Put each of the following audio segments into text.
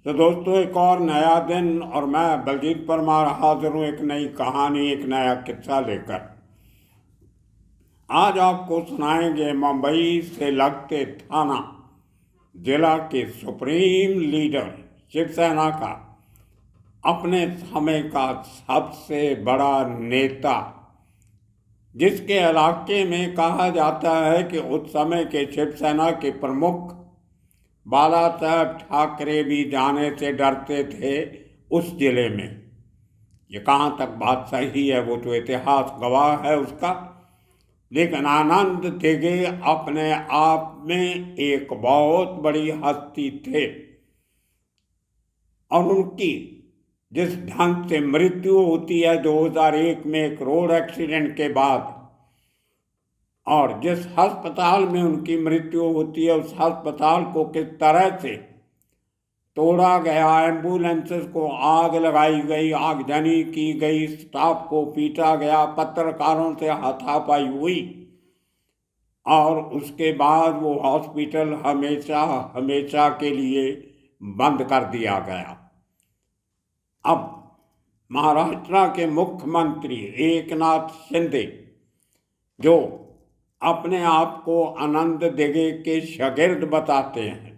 तो दोस्तों, एक और नया दिन और मैं बलजीत परमार हाजिर हूँ एक नई कहानी, एक नया किस्सा लेकर। आज आपको सुनाएंगे मुंबई से लगते थाना जिला के सुप्रीम लीडर शिवसेना का, अपने समय का सबसे बड़ा नेता, जिसके इलाके में कहा जाता है कि उस समय के शिवसेना के प्रमुख बाला साहब ठाकरे भी जाने से डरते थे उस जिले में। ये कहाँ तक बात सही है वो तो इतिहास गवाह है उसका, लेकिन आनंद दिघे अपने आप में एक बहुत बड़ी हस्ती थे। और उनकी जिस ढंग से मृत्यु होती है 2001 में एक रोड एक्सीडेंट के बाद, और जिस अस्पताल में उनकी मृत्यु होती है उस अस्पताल को किस तरह से तोड़ा गया, एम्बुलेंसेस को आग लगाई गई, आगजनी की गई, स्टाफ को पीटा गया, पत्रकारों से हाथापाई हुई, और उसके बाद वो हॉस्पिटल हमेशा हमेशा के लिए बंद कर दिया गया। अब महाराष्ट्र के मुख्यमंत्री एकनाथ शिंदे, जो अपने आप को आनंद दिघे के शागिर्द बताते हैं,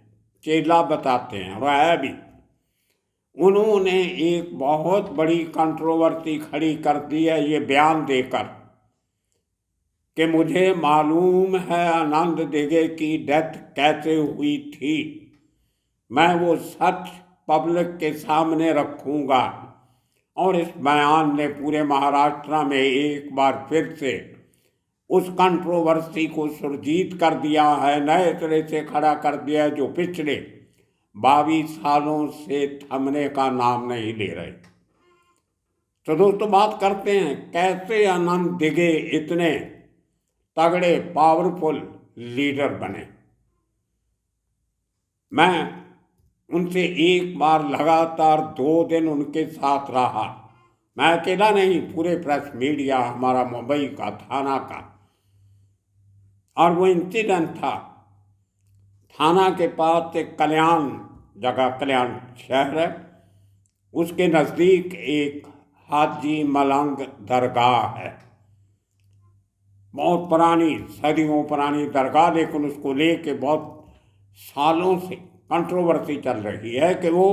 चेला बताते हैं, और है भी, उन्होंने एक बहुत बड़ी कंट्रोवर्सी खड़ी कर दी है ये बयान देकर कि मुझे मालूम है आनंद दिघे की डेथ कैसे हुई थी, मैं वो सच पब्लिक के सामने रखूंगा। और इस बयान ने पूरे महाराष्ट्र में एक बार फिर से उस कंट्रोवर्सी को सुरजीत कर दिया है, नए सिरे से खड़ा कर दिया है, जो पिछले 22 सालों से थमने का नाम नहीं ले रहे। तो दोस्तों, बात करते हैं कैसे आनंद दिघे इतने तगड़े पावरफुल लीडर बने। मैं उनसे एक बार लगातार 2 दिन उनके साथ रहा। मैं अकेला नहीं, पूरे प्रेस मीडिया हमारा मुंबई का थाना का। और वो इंसिडेंट था थाना के पास एक कल्याण जगह, कल्याण शहर है, उसके नज़दीक एक हाजी मलंग दरगाह है। बहुत पुरानी, सदियों पुरानी दरगाह, लेकिन उसको लेके बहुत सालों से कंट्रोवर्सी चल रही है कि वो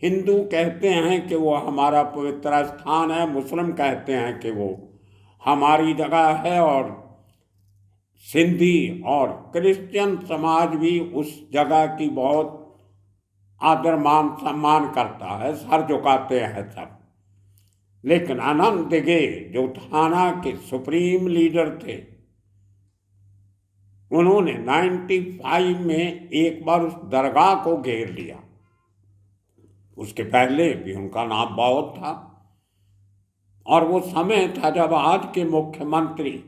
हिंदू कहते हैं कि वो हमारा पवित्र स्थान है, मुस्लिम कहते हैं कि वो हमारी जगह है, और सिंधी और क्रिश्चियन समाज भी उस जगह की बहुत आदर मान सम्मान करता है, सर झुकाते हैं सब। लेकिन आनंद दिघे जो थाना के सुप्रीम लीडर थे, उन्होंने 95 में एक बार उस दरगाह को घेर लिया। उसके पहले भी उनका नाम बहुत था, और वो समय था जब आज के मुख्यमंत्री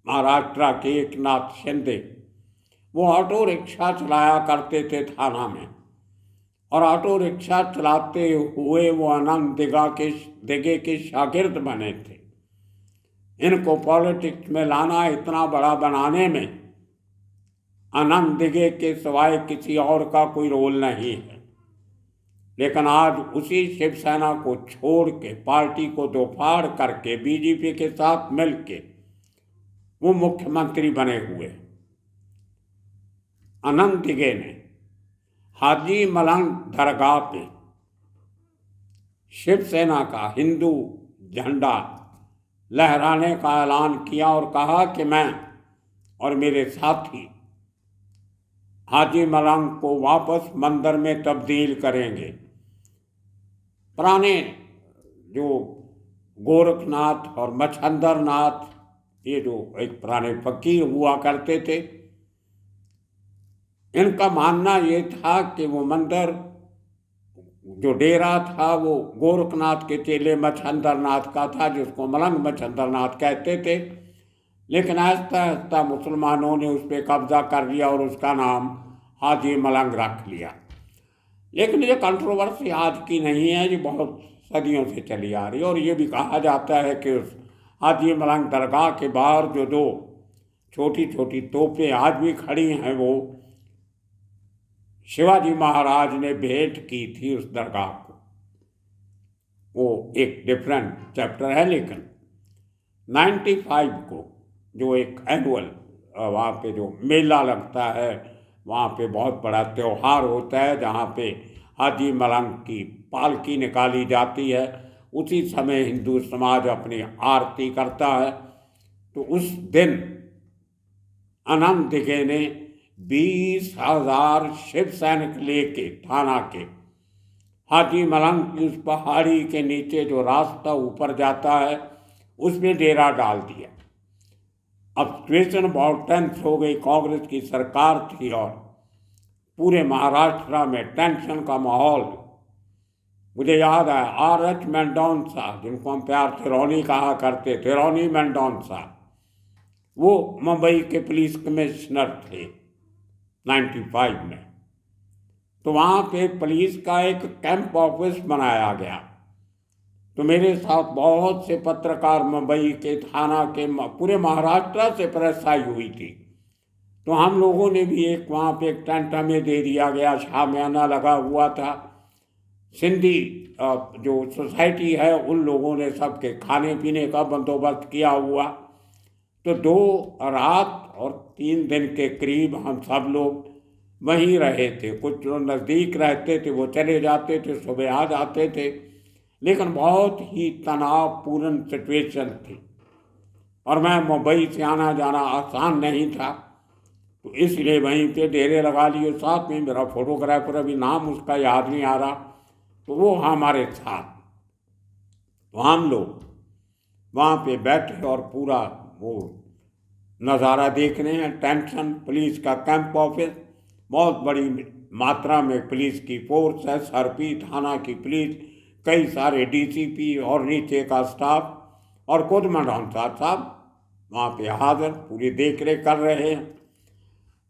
महाराष्ट्र के एकनाथ शिंदे वो ऑटो रिक्शा चलाया करते थे थाना में, और ऑटो रिक्शा चलाते हुए वो आनंद दिघे के शागिर्द बने थे। इनको पॉलिटिक्स में लाना, इतना बड़ा बनाने में आनंद दिघे के सिवाय किसी और का कोई रोल नहीं है। लेकिन आज उसी शिवसेना को छोड़ के, पार्टी को दोफाड़ करके, बीजेपी के साथ मिलके वो मुख्यमंत्री बने हुए। आनंद दिघे ने हाजी मलंग दरगाह पे शिवसेना का हिंदू झंडा लहराने का ऐलान किया और कहा कि मैं और मेरे साथी हाजी मलंग को वापस मंदिर में तब्दील करेंगे। पुराने जो गोरखनाथ और मच्छंदरनाथ, ये जो एक पुराने फकीर हुआ करते थे, इनका मानना ये था कि वो मंदिर, जो डेरा था, वो गोरखनाथ के चेले मच्छंदरनाथ का था, जिसको मलंग मच्छंदरनाथ कहते थे। लेकिन आहिस्ता आहिस्ता मुसलमानों ने उस पर कब्जा कर लिया और उसका नाम हाजी मलंग रख लिया। लेकिन ये कंट्रोवर्सी आज की नहीं है, ये बहुत सदियों से चली आ रही है। और ये भी कहा जाता है कि उस हाजी मलंग दरगाह के बाहर जो 2 छोटी छोटी तोपें आज भी खड़ी हैं, वो शिवाजी महाराज ने भेंट की थी उस दरगाह को। वो एक डिफरेंट चैप्टर है, लेकिन 95 को जो एक एनुअल वहाँ पे जो मेला लगता है, वहाँ पे बहुत बड़ा त्यौहार होता है जहाँ पे हाजी मलंग की पालकी निकाली जाती है, उसी समय हिंदू समाज अपनी आरती करता है। तो उस दिन अनंत दिघे ने 20,000 शिव सैनिक लेके थाना के हाजी मलंग की उस पहाड़ी के नीचे जो रास्ता ऊपर जाता है उसमें डेरा डाल दिया। अब सिचुएशन बहुत टेंस हो गई, कांग्रेस की सरकार थी और पूरे महाराष्ट्र में टेंशन का माहौल। मुझे याद है R.H. मेंडोंसा, जिनको हम प्यार से रॉनी कहा करते थे, रॉनी मेंडोंसा, वो मुंबई के पुलिस कमिश्नर थे 95 में। तो वहाँ पे पुलिस का एक कैंप ऑफिस बनाया गया। तो मेरे साथ बहुत से पत्रकार मुंबई के, थाना के, पूरे महाराष्ट्र से प्रेस आई हुई थी। तो हम लोगों ने भी एक वहाँ पे एक टेंट हमें दे दिया गया, शामियाना लगा हुआ था। सिंधी जो सोसाइटी है उन लोगों ने सबके खाने पीने का बंदोबस्त किया हुआ। तो 2 रात और 3 दिन के करीब हम सब लोग वहीं रहे थे। कुछ जो नज़दीक रहते थे वो चले जाते थे, सुबह आ जाते थे, लेकिन बहुत ही तनावपूर्ण सिचुएशन थी और मैं मुंबई से आना जाना आसान नहीं था। तो इसलिए वहीं पे डेरे लगा लिए। साथ में मेरा फोटोग्राफर, अभी नाम उसका याद नहीं आ रहा, तो वो हमारे साथ। तो हम लोग वहाँ पे बैठे और पूरा वो नज़ारा देख रहे हैं। टेंशन, पुलिस का कैंप ऑफिस, बहुत बड़ी मात्रा में पुलिस की फोर्स है, सरपी थाना की पुलिस, कई सारे DCP और नीचे का स्टाफ, और खुद मेंडोंसा साहब वहाँ पे हाजिर, पूरी देख रेख कर रहे हैं।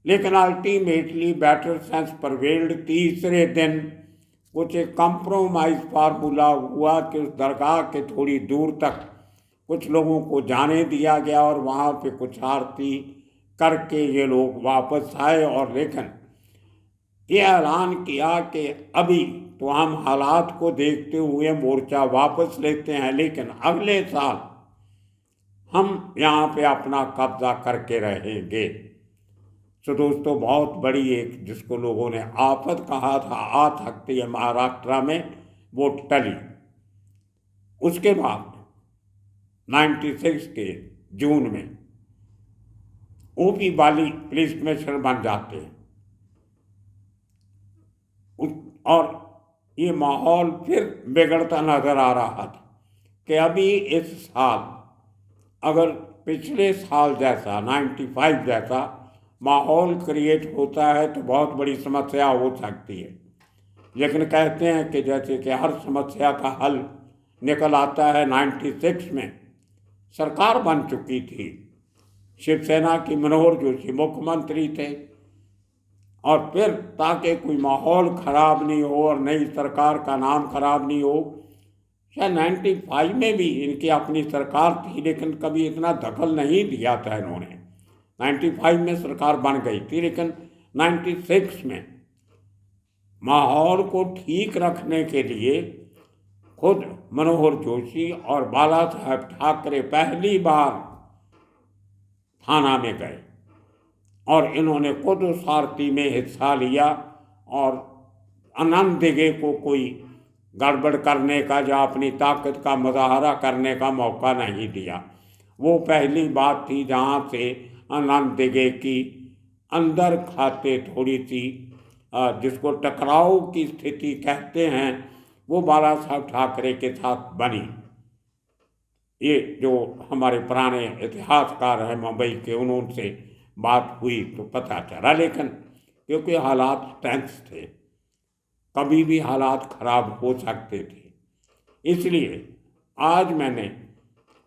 लेकिन अल्टीमेटली बेटर सेंस परवेल्ड। तीसरे दिन कुछ एक कंप्रोमाइज फार्मूला हुआ कि उस दरगाह के थोड़ी दूर तक कुछ लोगों को जाने दिया गया और वहाँ पे कुछ आरती करके ये लोग वापस आए। और लेकिन ये ऐलान किया कि अभी तो हम हालात को देखते हुए मोर्चा वापस लेते हैं, लेकिन अगले साल हम यहाँ पे अपना कब्जा करके रहेंगे। तो दोस्तों, बहुत बड़ी एक जिसको लोगों ने आफत कहा था, आ सकती है महाराष्ट्र में, वो टली। उसके बाद 96 के जून में OP बाली पुलिस कमिश्नर बन जाते हैं और ये माहौल फिर बिगड़ता नजर आ रहा था कि अभी इस साल अगर पिछले साल जैसा 95 जैसा माहौल क्रिएट होता है तो बहुत बड़ी समस्या हो सकती है। लेकिन कहते हैं कि जैसे कि हर समस्या का हल निकल आता है। 96 में सरकार बन चुकी थी, शिवसेना की मनोहर जोशी मुख्यमंत्री थे, और फिर ताकि कोई माहौल खराब नहीं हो और नई सरकार का नाम खराब नहीं हो, शायद 95 में भी इनकी अपनी सरकार थी लेकिन कभी इतना दखल नहीं दिया था इन्होंने। 95 में सरकार बन गई थी, लेकिन 96 में माहौल को ठीक रखने के लिए खुद मनोहर जोशी और बाला साहब ठाकरे पहली बार थाना में गए और इन्होंने खुद उस आरती में हिस्सा लिया और अनंत दिघे को कोई गड़बड़ करने का या अपनी ताकत का मुजाहरा करने का मौका नहीं दिया। वो पहली बात थी जहाँ से अनंत दिघे की अंदर खाते थोड़ी सी जिसको टकराव की स्थिति कहते हैं, वो बाला साहब ठाकरे के साथ बनी। ये जो हमारे पुराने इतिहासकार हैं मुंबई के, उनसे बात हुई तो पता चला। लेकिन क्योंकि हालात टेंस थे, कभी भी हालात खराब हो सकते थे, इसलिए आज मैंने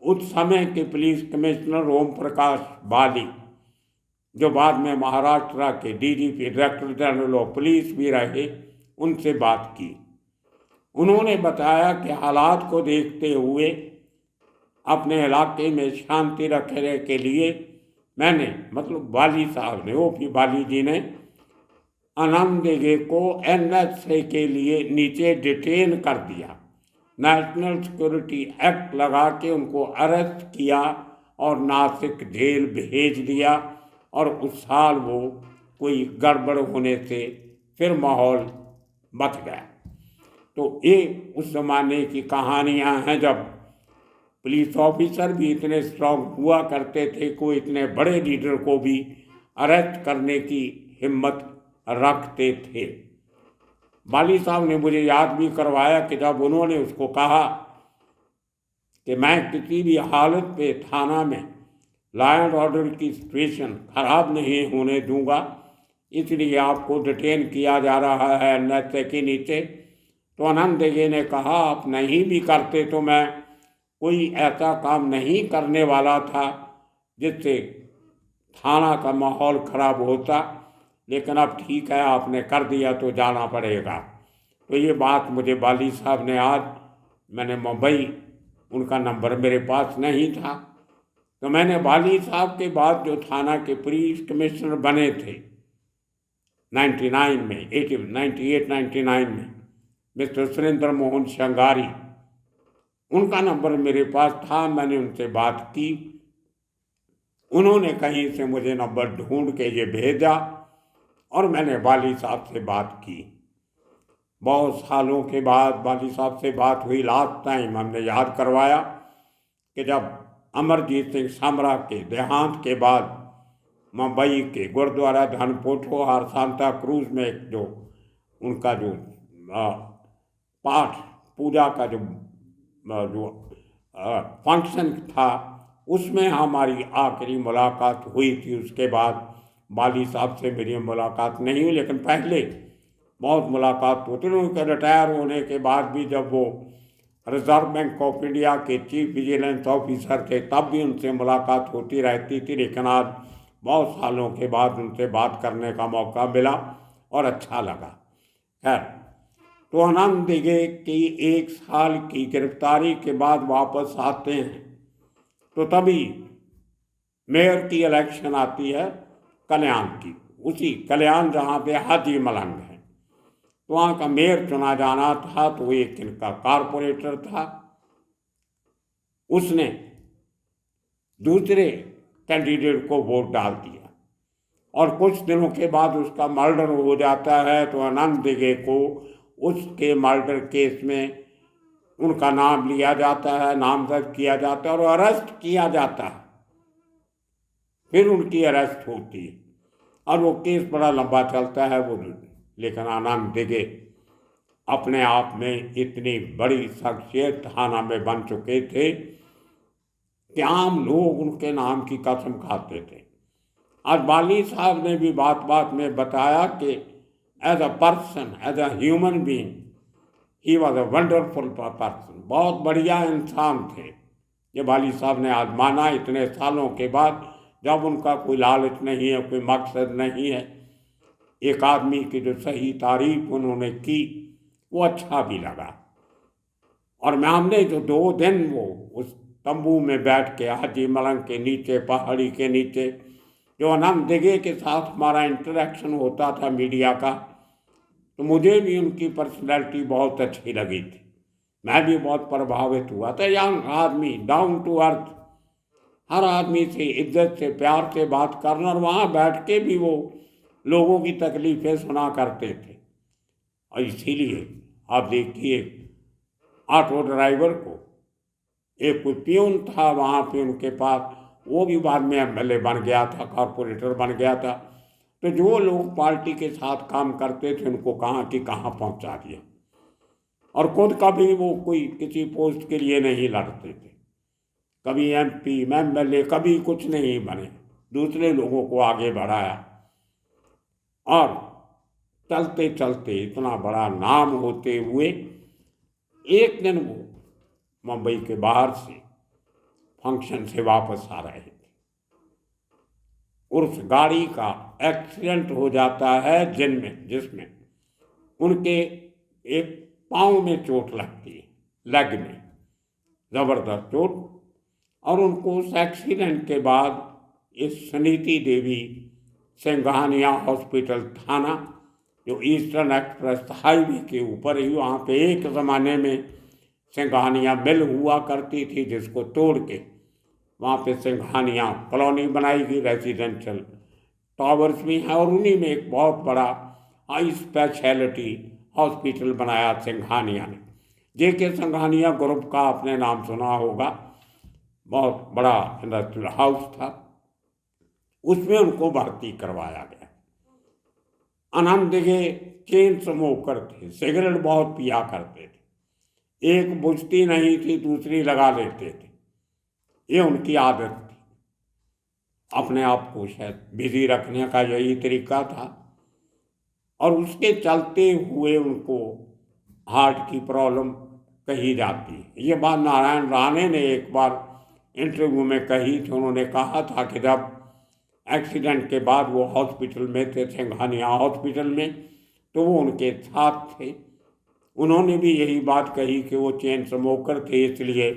उस समय के पुलिस कमिश्नर ओम प्रकाश बाली, जो बाद में महाराष्ट्र के DGP director general of police भी रहे, उनसे बात की। उन्होंने बताया कि हालात को देखते हुए अपने इलाके में शांति रखने के लिए मैंने, मतलब बाली साहब ने, OP बाली जी ने आनंद दिघे को NSA के लिए नीचे डिटेन कर दिया, नेशनल सिक्योरिटी एक्ट लगा के उनको अरेस्ट किया और नासिक जेल भेज दिया। और उस साल वो कोई गड़बड़ होने से फिर माहौल बच गया। तो ये उस ज़माने की कहानियाँ हैं जब पुलिस ऑफिसर भी इतने स्ट्रांग हुआ करते थे, कोई इतने बड़े लीडर को भी अरेस्ट करने की हिम्मत रखते थे। बाली साहब ने मुझे याद भी करवाया कि जब उन्होंने उसको कहा कि मैं किसी भी हालत पे थाना में लॉ एंड ऑर्डर की सिचुएशन खराब नहीं होने दूंगा, इसलिए आपको डिटेन किया जा रहा है NSA के नीचे, तो आनंद दिघे ने कहा आप नहीं भी करते तो मैं कोई ऐसा काम नहीं करने वाला था जिससे थाना का माहौल खराब होता, लेकिन अब ठीक है आपने कर दिया तो जाना पड़ेगा। तो ये बात मुझे बाली साहब ने आज, मैंने मुंबई, उनका नंबर मेरे पास नहीं था, तो मैंने बाली साहब के बाद जो थाना के पुलिस कमिश्नर बने थे 98-99 में, मिस्टर सुरेंद्र मोहन श्रृंगारी, उनका नंबर मेरे पास था। मैंने उनसे बात की, उन्होंने कहीं से मुझे नंबर ढूंढ के ये भेजा और मैंने बाली साहब से बात की। बहुत सालों के बाद बाली साहब से बात हुई। लास्ट टाइम हमने याद करवाया कि जब अमरजीत सिंह समरा के देहांत के बाद मुंबई के गुरुद्वारा धनपोटो और सांता क्रूज में एक जो उनका जो पाठ पूजा का जो फंक्शन था, उसमें हमारी आखिरी मुलाकात हुई थी। उसके बाद बाली साहब से मेरी मुलाकात नहीं हुई, लेकिन पहले बहुत मुलाकात होती थी। उनके रिटायर होने के बाद भी जब वो रिजर्व बैंक ऑफ इंडिया के चीफ विजिलेंस ऑफिसर थे तब भी उनसे मुलाकात होती रहती थी, लेकिन आज बहुत सालों के बाद उनसे बात करने का मौका मिला और अच्छा लगा। खैर, तो आनंद दिघे की 1 साल की गिरफ्तारी के बाद वापस आते हैं, तो तभी मेयर की इलेक्शन आती है कल्याण की, उसी कल्याण जहाँ पे हाजी मलंग है, तो वहाँ का मेयर चुना जाना था। तो एक इनका कारपोरेटर था, उसने दूसरे कैंडिडेट को वोट डाल दिया और कुछ दिनों के बाद उसका मर्डर हो जाता है। तो आनंद दिघे को उसके मर्डर केस में उनका नाम लिया जाता है, नामजद किया जाता है और अरेस्ट किया जाता है। फिर उनकी अरेस्ट होती है और वो केस बड़ा लंबा चलता है वो, लेकिन आनंद दिघे अपने आप में इतनी बड़ी शख्सियत थाना में बन चुके थे कि आम लोग उनके नाम की कसम खाते थे। आज बाली साहब ने भी बात बात में बताया कि as a person, as a human being, he was a wonderful person, बहुत बढ़िया इंसान थे। ये बाली साहब ने आज माना इतने सालों के बाद, जब उनका कोई लालच नहीं है, कोई मकसद नहीं है। एक आदमी की जो सही तारीफ उन्होंने की वो अच्छा भी लगा। और मैं हमने जो 2 दिन वो उस तंबू में बैठ के हाजी मलंग के नीचे, पहाड़ी के नीचे, जो आनंद दिघे के साथ हमारा इंटरेक्शन होता था मीडिया का, तो मुझे भी उनकी पर्सनैलिटी बहुत अच्छी लगी थी। मैं भी बहुत प्रभावित हुआ था। यंग आदमी, डाउन टू अर्थ, हर आदमी से इज्जत से, प्यार से बात करना, और वहाँ बैठ के भी वो लोगों की तकलीफ़ें सुना करते थे। और इसीलिए आप देखिए, ऑटो ड्राइवर को एक कोई प्यून था वहाँ पे उनके पास, वो भी बाद में MLA बन गया था, कॉरपोरेटर बन गया था। तो जो लोग पार्टी के साथ काम करते थे उनको कहाँ की कहाँ पहुँचा दिया, और खुद कभी वो कोई किसी पोस्ट के लिए नहीं लड़ते थे, कभी MP, MLA, कभी कुछ नहीं बने, दूसरे लोगों को आगे बढ़ाया और चलते चलते इतना बड़ा नाम होते हुए एक दिन वो मुंबई के बाहर से फंक्शन से वापस आ रहे थे, उस गाड़ी का एक्सीडेंट हो जाता है जिसमें उनके एक पाँव में चोट लगती है, लेग में ज़बरदस्त चोट। और उनको उस एक्सीडेंट के बाद इस सुनीति देवी सिंघानिया हॉस्पिटल थाना जो ईस्टर्न एक्सप्रेस हाईवे के ऊपर ही, वहाँ पे एक ज़माने में सिंघानिया मिल हुआ करती थी, जिसको तोड़ के वहाँ पे सिंघानिया कॉलोनी बनाई गई, रेजिडेंशियल टावर्स भी हैं, और उन्हीं में एक बहुत बड़ा हाई स्पेशलिटी हॉस्पिटल बनाया सिंघानिया ने। जेके सिंघानिया ग्रुप का आपने नाम सुना होगा, बहुत बड़ा इंडस्ट्रियल हाउस था, उसमें उनको भर्ती करवाया गया। आनंद दिघे चेन स्मोकर थे, सिगरेट बहुत पिया करते थे, एक बुझती नहीं थी दूसरी लगा लेते थे, ये उनकी आदत थी। अपने आप को शायद बिजी रखने का यही तरीका था, और उसके चलते हुए उनको हार्ट की प्रॉब्लम कही जाती है। ये बात नारायण राणे ने एक बार इंटरव्यू में कही थी। उन्होंने कहा था कि जब एक्सीडेंट के बाद वो हॉस्पिटल में थे, सिंघानिया हॉस्पिटल में, तो वो उनके साथ थे। उन्होंने भी यही बात कही कि वो चेन स्मोकर थे, इसलिए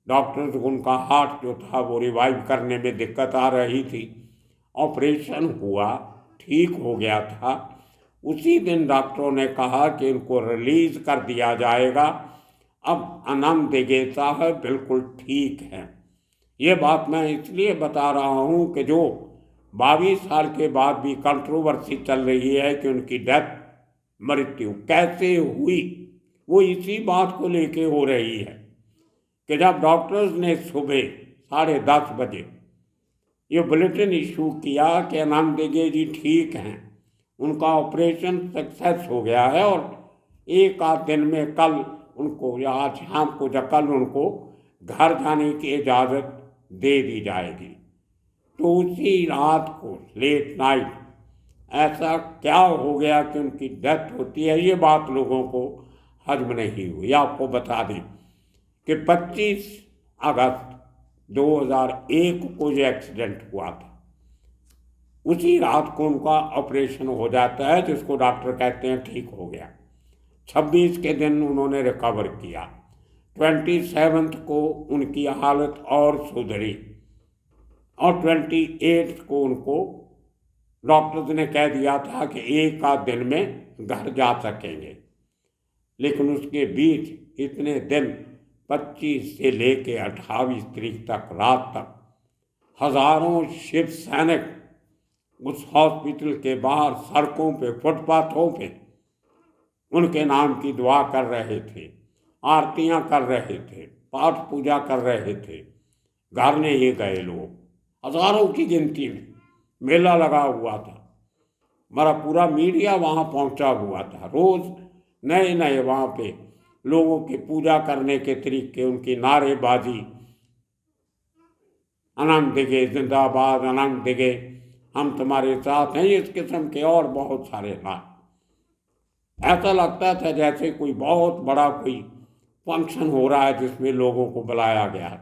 डॉक्टर्स उनका हार्ट जो था वो रिवाइव करने में दिक्कत आ रही थी। ऑपरेशन हुआ, ठीक हो गया था। उसी दिन डॉक्टरों ने कहा कि इनको रिलीज कर दिया जाएगा, अब आनंद दिघे साहब बिल्कुल ठीक हैं। ये बात मैं इसलिए बता रहा हूँ कि जो 22 साल के बाद भी कंट्रोवर्सी चल रही है कि उनकी डेथ, मृत्यु कैसे हुई, वो इसी बात को लेके हो रही है कि जब डॉक्टर्स ने सुबह 10:30 बजे ये बुलेटिन इशू किया कि आनंद दिघे जी ठीक हैं, उनका ऑपरेशन सक्सेस हो गया है, और एक आध दिन में कल उनको या आज शाम को या कल उनको घर जाने की इजाज़त दे दी जाएगी, तो उसी रात को लेट नाइट ऐसा क्या हो गया कि उनकी डेथ होती है, ये बात लोगों को हजम नहीं हुई। आपको बता दें कि 25 अगस्त 2001 को जो एक्सीडेंट हुआ था, उसी रात को उनका ऑपरेशन हो जाता है, जिसको डॉक्टर कहते हैं ठीक हो गया। 26 के दिन उन्होंने रिकवर किया, 27 को उनकी हालत और सुधरी, और 28 को उनको डॉक्टर्स ने कह दिया था कि एक आध दिन में घर जा सकेंगे। लेकिन उसके बीच इतने दिन 25 से लेके 28 तारीख तक रात तक हजारों शिव सैनिक उस हॉस्पिटल के बाहर सड़कों पे, फुटपाथों पे उनके नाम की दुआ कर रहे थे, आरतियां कर रहे थे, पाठ पूजा कर रहे थे। घर नहीं गए लोग, हजारों की गिनती में मेला लगा हुआ था, हमारा पूरा मीडिया वहाँ पहुँचा हुआ था। रोज नए नए वहाँ पे लोगों की पूजा करने के तरीके, उनकी नारेबाजी, आनंद दिघे जिंदाबाद, आनंद दिघे हम तुम्हारे साथ हैं, इस किस्म के और बहुत सारे नारे। ऐसा लगता था जैसे कोई बहुत बड़ा कोई फंक्शन हो रहा है जिसमें लोगों को बुलाया गया है।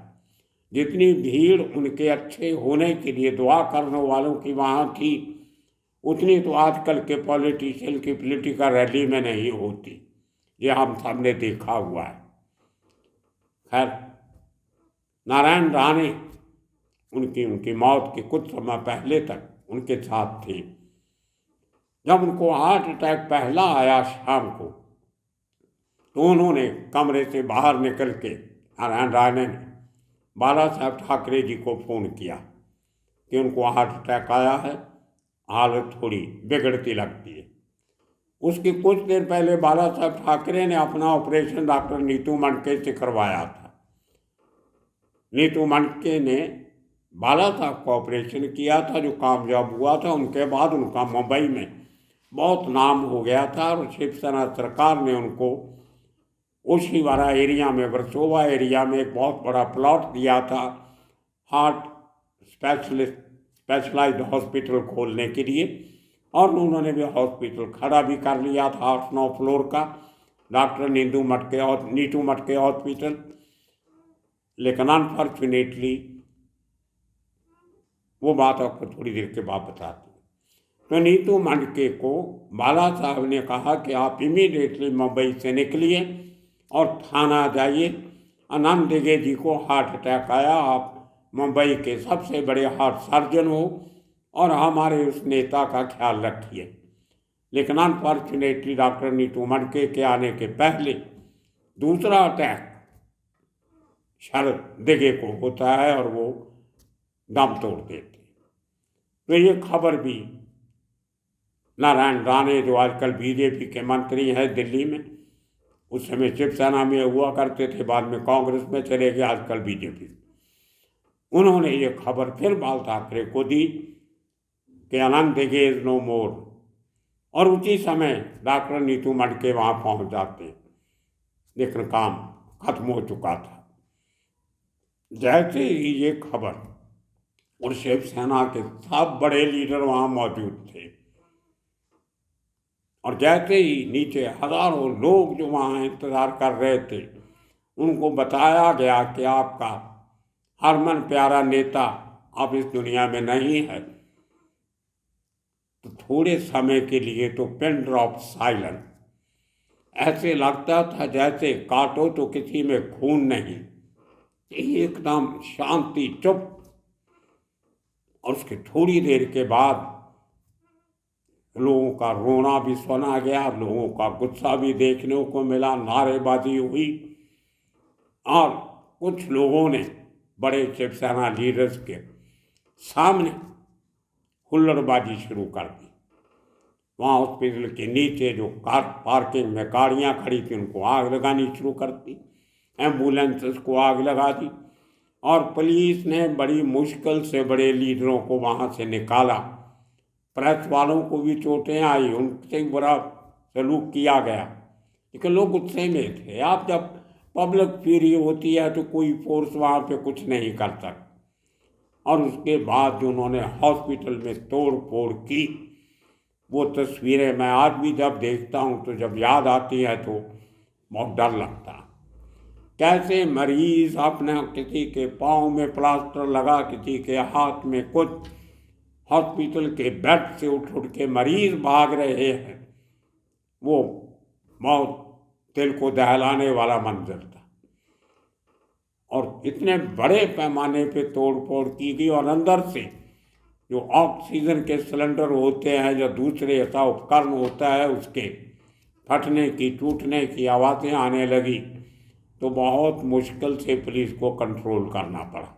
जितनी भीड़ उनके अच्छे होने के लिए दुआ करने वालों की वहाँ थी, उतनी तो आजकल के पॉलिटिशियन की पॉलिटिकल रैली में नहीं होती, ये हम सब ने देखा हुआ है। खैर, नारायण राणे उनकी मौत के कुछ समय पहले तक उनके साथ थे। जब उनको हार्ट अटैक पहला आया शाम को, तो उन्होंने कमरे से बाहर निकल के नारायण राणे ने बाला साहब ठाकरे जी को फ़ोन किया कि उनको हार्ट अटैक आया है, हालत थोड़ी बिगड़ती लगती है। उसके कुछ देर पहले बाला साहब ठाकरे ने अपना ऑपरेशन डॉक्टर नीतू मणके से करवाया था। नीतू मणके ने बाला साहब का ऑपरेशन किया था जो कामयाब हुआ था। उनके बाद उनका मुंबई में बहुत नाम हो गया था, और शिवसेना सरकार ने उनको ओशीवारा एरिया में, वर्सोवा एरिया में एक बहुत बड़ा प्लॉट दिया था हार्ट स्पेशलाइज्ड हॉस्पिटल खोलने के लिए, और उन्होंने भी हॉस्पिटल खड़ा भी कर लिया था 8-9 फ्लोर का, डॉक्टर नीतू मटके हॉस्पिटल। लेकिन अनफॉर्चुनेटली वो बात आपको थोड़ी देर के बाद बताती। तो नीतू मटके को बाला साहब ने कहा कि आप इमीडिएटली मुंबई से निकलिए और थाना जाइए, आनंद दिघे जी को हार्ट अटैक आया, आप मुंबई के सबसे बड़े हार्ट सर्जन हो और हमारे उस नेता का ख्याल रखिए। लेकिन अनफॉर्चुनेटली डॉक्टर नीतू मडके के आने के पहले दूसरा अटैक शरद दिघे को होता है और वो दम तोड़ देते। तो ये खबर भी नारायण राणे, जो आजकल बीजेपी के मंत्री हैं दिल्ली में, उस समय शिवसेना में हुआ करते थे, बाद में कांग्रेस में चले गए, आजकल बीजेपी, उन्होंने ये खबर फिर बाल ठाकरे को दी कि अनंत दिघे इज नो मोर, और उसी समय डॉक्टर नीतू मडके वहाँ पहुँच जाते, लेकिन काम खत्म हो चुका था। जैसे ही ये खबर, और शिवसेना के सब बड़े लीडर वहाँ मौजूद थे, और जैसे ही नीचे हजारों लोग जो वहाँ इंतज़ार कर रहे थे, उनको बताया गया कि आपका हरमन प्यारा नेता अब इस दुनिया में नहीं है, तो थोड़े समय के लिए तो पिन ड्रॉप साइलेंस, ऐसे लगता था जैसे काटो तो किसी में खून नहीं, एकदम शांति, चुप। और उसके थोड़ी देर के बाद लोगों का रोना भी सुना गया, लोगों का गुस्सा भी देखने को मिला, नारेबाजी हुई, और कुछ लोगों ने बड़े शिवसेना लीडर्स के सामने हुल्लड़बाजी शुरू कर दी। वहाँ हॉस्पिटल के नीचे जो कार पार्किंग में गाड़ियाँ खड़ी थी, उनको आग लगानी शुरू कर दी, एम्बुलेंसेस को आग लगा दी, और पुलिस ने बड़ी मुश्किल से बड़े लीडरों को वहाँ से निकाला। प्रेस वालों को भी चोटें आई, उनसे बुरा सलूक किया गया, लेकिन लोग गुस्से में थे। आप जब पब्लिक फ्यूरी होती है तो कोई फोर्स वहाँ पे कुछ नहीं कर सकता। और उसके बाद जो उन्होंने हॉस्पिटल में तोड़ फोड़ की, वो तस्वीरें मैं आज भी जब देखता हूँ तो जब याद आती है तो बहुत डर लगता। कैसे मरीज अपने, किसी के पाँव में प्लास्टर लगा, किसी के हाथ में कुछ, हॉस्पिटल के बेड से उठ उठ के मरीज भाग रहे हैं, वो बहुत दिल को दहलाने वाला मंजर था। और इतने बड़े पैमाने पे तोड़ फोड़ की गई, और अंदर से जो ऑक्सीजन के सिलेंडर होते हैं, जो दूसरे ऐसा उपकरण होता है, उसके फटने की, टूटने की आवाज़ें आने लगी, तो बहुत मुश्किल से पुलिस को कंट्रोल करना पड़ा।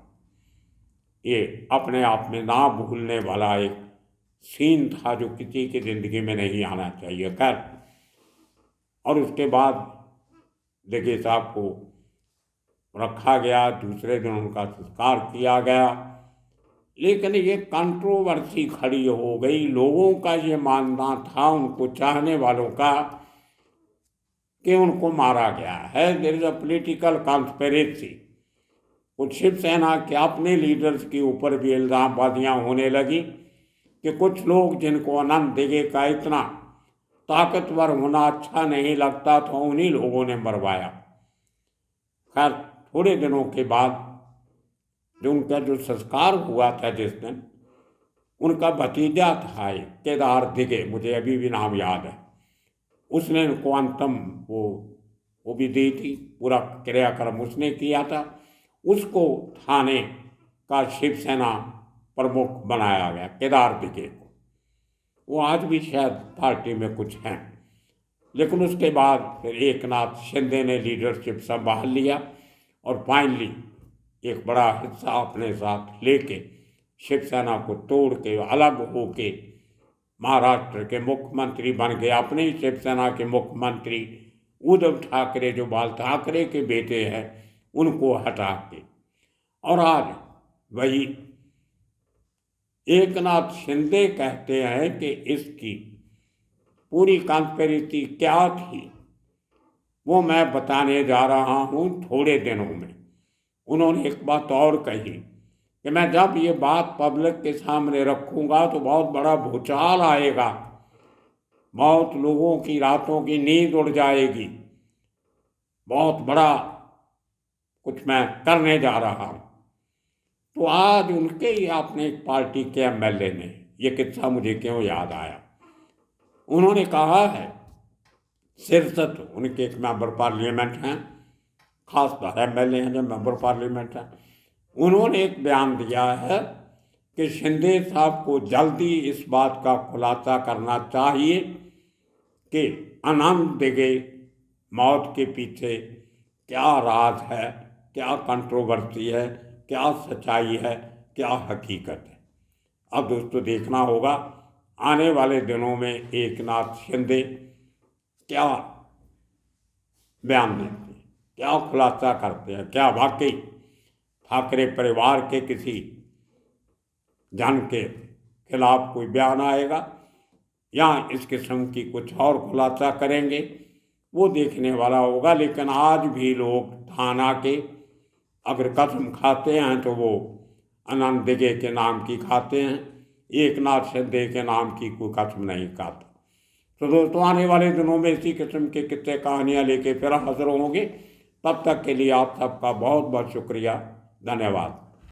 ये अपने आप में ना भूलने वाला एक सीन था जो किसी की ज़िंदगी में नहीं आना चाहिए। खैर, और उसके बाद दिघे साहब को रखा गया, दूसरे दिन उनका संस्कार किया गया, लेकिन ये कंट्रोवर्सी खड़ी हो गई। लोगों का ये मानना था, उनको चाहने वालों का, कि उनको मारा गया है। There is a political conspiracy. कुछ शिवसेना के अपने लीडर्स के ऊपर भी इल्ज़ामबाजियाँ होने लगी कि कुछ लोग जिनको अनंत दिघे का इतना ताकतवर होना अच्छा नहीं लगता था, उन्हीं लोगों ने मरवाया। खैर, थोड़े दिनों के बाद जो उनका जो संस्कार हुआ था जिस दिन, उनका भतीजा था एक केदार दिघे, मुझे अभी भी नाम याद है, उसने उनको अंतिम वो भी दी थी, पूरा क्रियाक्रम उसने किया था। उसको थाने का शिवसेना प्रमुख बनाया गया, केदार दिघे को। वो आज भी शायद पार्टी में कुछ हैं, लेकिन उसके बाद फिर एकनाथ शिंदे ने लीडरशिप संभाल लिया, और फाइनली एक बड़ा हिस्सा अपने साथ लेके शिवसेना को तोड़ के अलग होके महाराष्ट्र के मुख्यमंत्री बन गए। अपने ही शिवसेना के मुख्यमंत्री उद्धव ठाकरे, जो बाल ठाकरे के बेटे हैं, उनको हटा के, और आज वही एकनाथ शिंदे कहते हैं कि इसकी पूरी कॉन्स्पिरेसी क्या थी वो मैं बताने जा रहा हूँ थोड़े दिनों में। उन्होंने एक बात और कही कि मैं जब ये बात पब्लिक के सामने रखूँगा तो बहुत बड़ा भूचाल आएगा, बहुत लोगों की रातों की नींद उड़ जाएगी, बहुत बड़ा कुछ मैं करने जा रहा हूँ। तो आज उनके ही अपने एक पार्टी के एमएलए ने, ये किस्सा मुझे क्यों याद आया, उन्होंने कहा है, सिरसत उनके एक मेंबर पार्लियामेंट हैं, खास एमएलए हैं जो मेंबर पार्लियामेंट हैं, उन्होंने एक बयान दिया है कि शिंदे साहब को जल्दी इस बात का खुलासा करना चाहिए कि आनंद दिगे मौत के पीछे क्या राज है, क्या कंट्रोवर्सी है, क्या सच्चाई है, क्या हकीकत है। अब दोस्तों देखना होगा आने वाले दिनों में एकनाथ शिंदे क्या बयान देते हैं, क्या खुलासा करते हैं, क्या वाकई ठाकरे परिवार के किसी जन के खिलाफ कोई बयान आएगा या इस किस्म की कुछ और खुलासा करेंगे, वो देखने वाला होगा। लेकिन आज भी लोग थाना के अगर कसम खाते हैं तो वो आनंद दिगे के नाम की खाते हैं, एकनाथ शिंदे के नाम की कोई कसम नहीं खाता। तो दोस्तों आने वाले दिनों में इसी किस्म के किस्से कहानियाँ लेके फिर हाजिर होंगे। तब तक के लिए आप सबका बहुत बहुत शुक्रिया, धन्यवाद।